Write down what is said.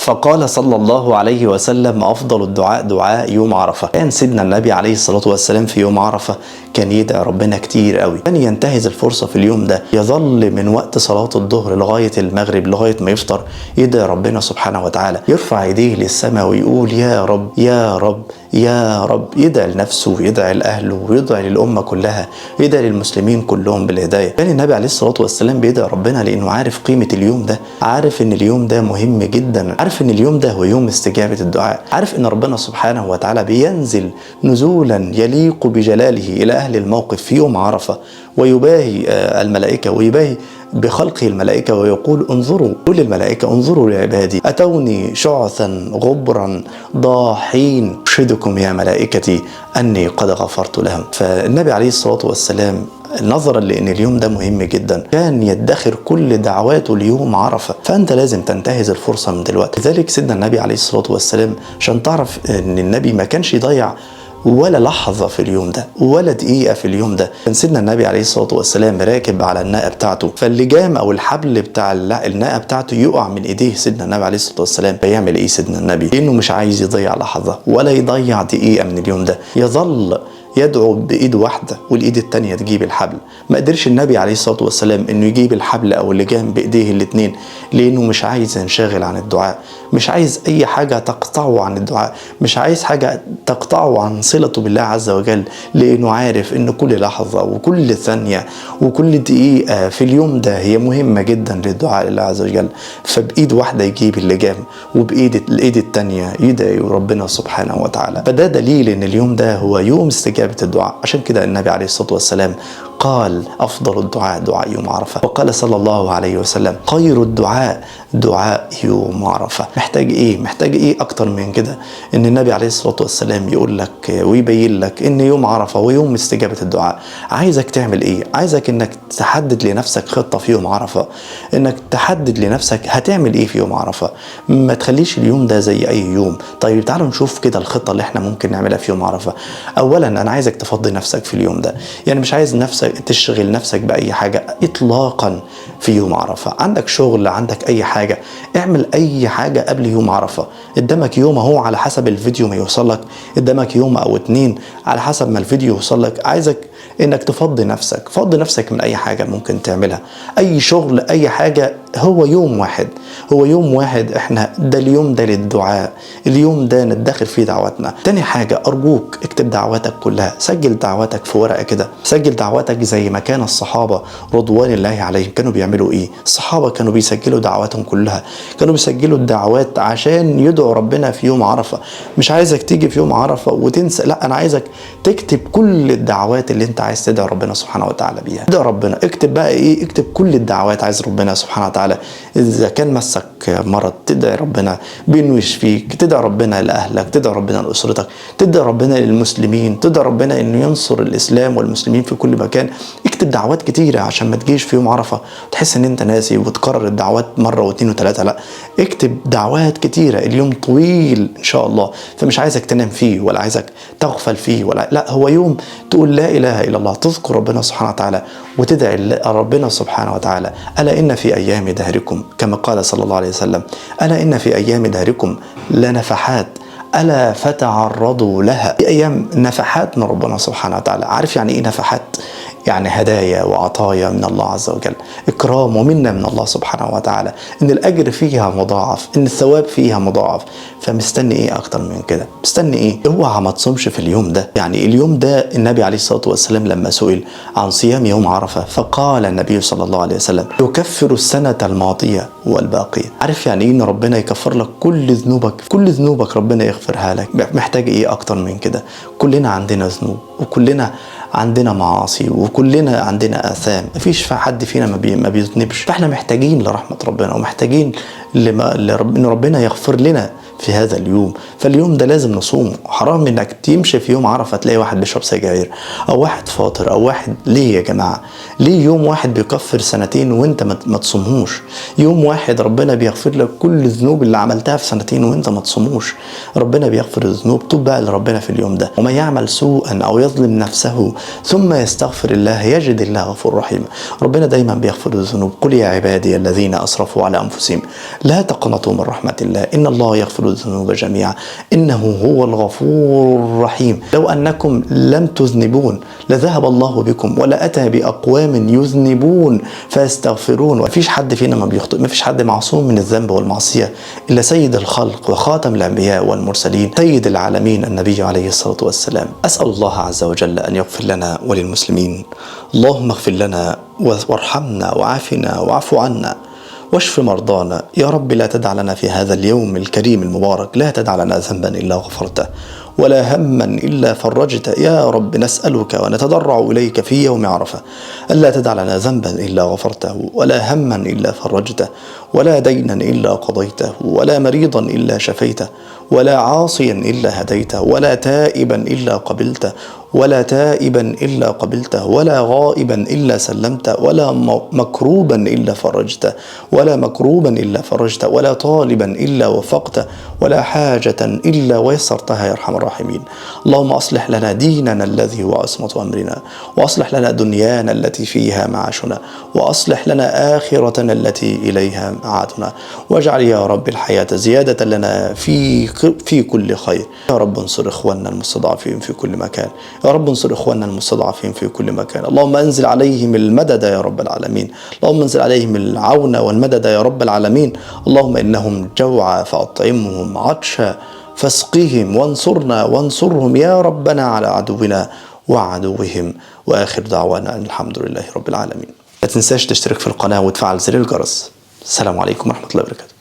فقال صلى الله عليه وسلم: أفضل الدعاء دعاء يوم عرفة. كان سيدنا النبي عليه الصلاة والسلام في يوم عرفة كان يدعي ربنا كتير قوي، كان ينتهز الفرصة في اليوم ده، يظل من وقت صلاة الظهر لغاية المغرب لغاية ما يفطر يدعي ربنا سبحانه وتعالى، يرفع يديه للسماء ويقول: يا رب يا رب يا رب. يدعي لنفسه ويدعي لأهله ويدعي للأمة كلها، يدعي للمسلمين كلهم بالهداية. كان النبي عليه الصلاة والسلام بيدعي ربنا لأنه عارف قيمة اليوم ده، عارف إن اليوم ده مهم جدا، عارف إن اليوم ده هو يوم استجابة الدعاء، عارف إن ربنا سبحانه وتعالى بينزل نزولا يليق بجلاله إلى أهل الموقف في يوم عرفة، ويباهي الملائكة ويباهي بخلقه الملائكة ويقول: انظروا، كل الملائكة انظروا لعبادي أتوني شعثا غبرا ضاحين أشهدكم يا ملائكتي أني قد غفرت لهم. فالنبي عليه الصلاة والسلام نظرا لأن اليوم ده مهم جدا كان يدخر كل دعواته ليوم عرفة، فأنت لازم تنتهز الفرصة من دلوقتي. لذلك سيدنا النبي عليه الصلاة والسلام عشان تعرف أن النبي ما كانش يضيع ولا لحظة في اليوم ده ولا دقيقة في اليوم ده. كان سيدنا النبي عليه الصلاة والسلام راكب على الناقة بتاعته، فاللجام أو الحبل بتاع الناقة بتاعته يقع من إيديه سيدنا النبي عليه الصلاة والسلام. فيعمل إيه سيدنا النبي؟ لأنه مش عايز يضيع لحظة ولا يضيع دقيقة من اليوم ده، يظل يدعو بإيد واحدة والإيد التانية تجيب الحبل. ما قدرش النبي عليه الصلاة والسلام إنه يجيب الحبل أو اللجام بإيديه الاتنين، لأنه مش عايز ينشغل عن الدعاء، مش عايز أي حاجة تقطعه عن الدعاء، مش عايز حاجة تقطعه عن صلته بالله عز وجل، لأنه عارف إن كل لحظة وكل ثانية وكل دقيقة في اليوم ده هي مهمة جدا للدعاء لله عز وجل. فبإيد واحدة يجيب اللجام وبإيد التانية يدعي ربنا سبحانه وتعالى. فده دليل إن اليوم ده هو يوم استجابة الدعاء. عشان كده النبي عليه الصلاة والسلام قال: أفضل الدعاء دعاء يوم عرفة. وقال صلى الله عليه وسلم: خير الدعاء دعاء يوم عرفة. محتاج إيه؟ محتاج إيه أكتر من كده؟ إن النبي عليه الصلاة والسلام يقول لك ويبين لك إن يوم عرفة ويوم استجابة الدعاء. عايزك تعمل إيه؟ عايزك إنك تحدد لنفسك خطة في يوم عرفة، إنك تحدد لنفسك هتعمل إيه في يوم عرفة. ما تخليش اليوم ده زي أي يوم. طيب تعالوا نشوف كده الخطة اللي إحنا ممكن نعملها في يوم عرفة. أولا أنا عايزك تفضي نفسك في اليوم ده، يعني مش عايز نفسك تشغل نفسك بأي حاجة إطلاقا في يوم عرفة. عندك شغل، عندك أي حاجة، اعمل أي حاجة قبل يوم عرفة. قدامك يوم أهو على حسب الفيديو ما يوصل لك، قدامك يوم أو 2 على حسب ما الفيديو يوصل لك. عايزك إنك تفضي نفسك، فضي نفسك من أي حاجة ممكن تعملها، أي شغل أي حاجة. هو يوم واحد، هو يوم واحد، احنا ده اليوم ده للدعاء، اليوم ده ندخر فيه دعواتنا. تاني حاجة أرجوك اكتب دعواتك كلها، سجل دعواتك في ورقة كده، سجل دعواتك زي ما كان الصحابة رضوان الله عليهم كانوا بيعملوا ايه. الصحابة كانوا بيسجلوا دعواتهم كلها، كانوا بيسجلوا الدعوات عشان يدعوا ربنا في يوم عرفة. مش عايزك تيجي في يوم عرفة وتنسى، لا أنا عايزك تكتب كل الدعوات اللي انت عايز تدعي ربنا سبحانه وتعالى بيها. ادعي ربنا، اكتب بقى ايه، اكتب كل الدعوات عايز ربنا سبحانه وتعالى. إذا كان مسك مرض تدعي ربنا بأنه يشفيك، تدعي ربنا لأهلك، تدعي ربنا لأسرتك، تدعي ربنا للمسلمين، تدعي ربنا أنه ينصر الإسلام والمسلمين في كل مكان. اكتب دعوات كتيرة عشان ما تجيش في يوم عرفة وتحس ان انت ناسي وتكرر الدعوات مرة واثنين وثلاثة. لا، اكتب دعوات كتيرة، اليوم طويل ان شاء الله، فمش عايزك تنام فيه ولا عايزك تغفل فيه لا، هو يوم تقول لا اله الا الله، تذكر ربنا سبحانه وتعالى وتدعي ربنا سبحانه وتعالى. ألا إن في أيام دهركم، كما قال صلى الله عليه وسلم: ألا إن في أيام دهركم لنفحات ألا فتعرضوا لها. في أيام نفحات من ربنا سبحانه وتعالى. عارف يعني إيه نفحات؟ يعني هدايا وعطايا من الله عز وجل، إكرام ومنة من الله سبحانه وتعالى، إن الأجر فيها مضاعف، إن الثواب فيها مضاعف. فمستني إيه أكتر من كده؟ مستني إيه؟ اوعى ما تصومش في اليوم ده. يعني اليوم ده النبي عليه الصلاة والسلام لما سئل عن صيام يوم عرفة فقال النبي صلى الله عليه وسلم: يكفر السنة الماضية والباقية. عارف يعني إيه إن ربنا يكفر لك كل ذنوبك، كل ذنوبك ربنا يغفرها لك؟ محتاج إيه أكتر من كده؟ كلنا عندنا ذنوب وكلنا عندنا معاصي وكلنا عندنا آثام، مفيش حد فينا ما بيذنبش. فاحنا محتاجين لرحمة ربنا ومحتاجين ان ربنا يغفر لنا في هذا اليوم. فاليوم ده لازم نصوم. حرام انك تمشي في يوم عرفة تلاقي واحد بيشرب سجاير او واحد فاطر او واحد. ليه يا جماعة؟ ليه يوم واحد بيكفر سنتين وانت ما تصومهوش؟ يوم واحد ربنا بيغفر لك كل الذنوب اللي عملتها في سنتين وانت ما تصوموش. ربنا بيغفر الذنوب. توب بقى لربنا في اليوم ده. وما يعمل سوءا او يظلم نفسه ثم يستغفر الله يجد الله غفور رحيم. ربنا دايما بيغفر الذنوب. قل يا عبادي الذين أسرفوا على أنفسهم لا تقنطوا من رحمة الله إن الله يغفر الذنوب جميعا إنه هو الغفور الرحيم. لو أنكم لم تذنبون لذهب الله بكم ولا أتى بأقوام يذنبون فيستغفرون. ومفيش حد فينا ما بيخطئ، مفيش حد معصوم من الذنب والمعصية إلا سيد الخلق وخاتم الأنبياء والمرسلين سيد العالمين النبي عليه الصلاة والسلام. أسأل الله عز وجل أن يغفر لنا وللمسلمين. اللهم اغفر لنا وارحمنا وعافنا واعف عنا واشف مرضانا يا رب. لا تدع لنا في هذا اليوم الكريم المبارك لا تدع لنا ذنبا إلا غفرته ولا هما إلا فرجته يا رب. نسألك ونتضرع إليك في يوم عرفة ألا تدع لنا ذنبا إلا غفرته ولا هما إلا فرجته ولا دينا إلا قضيته ولا مريضا إلا شفيته ولا عاصيا إلا هديته ولا تائبا إلا قبلته ولا تائبا إلا قبلته ولا غائبا إلا سلمته ولا مكروبا إلا فرجته ولا مكروبا إلا فرجته ولا طالبا إلا وفقته ولا حاجة إلا ويسرتها يا أرحم الراحمين. اللهم أصلح لنا ديننا الذي هو عصمة أمرنا وأصلح لنا دنيانا التي فيها معاشنا وأصلح لنا آخرتنا التي إليها معادنا واجعل يا رب الحياة زيادة لنا في كل خير. يا رب انصر إخواننا المستضعفين في كل مكان. يا رب انصر إخواننا المستضعفين في كل مكان. اللهم أنزل عليهم المدد يا رب العالمين. اللهم انزل عليهم العون والمدد يا رب العالمين. اللهم إنهم جوعى فأطعمهم عطشا فاسقهم وانصرنا وانصرهم يا ربنا على عدونا وعدوهم. وآخر دعوانا أن الحمد لله رب العالمين. لا تنساش تشترك في القناة وتفعل زر الجرس. السلام عليكم ورحمة الله وبركاته.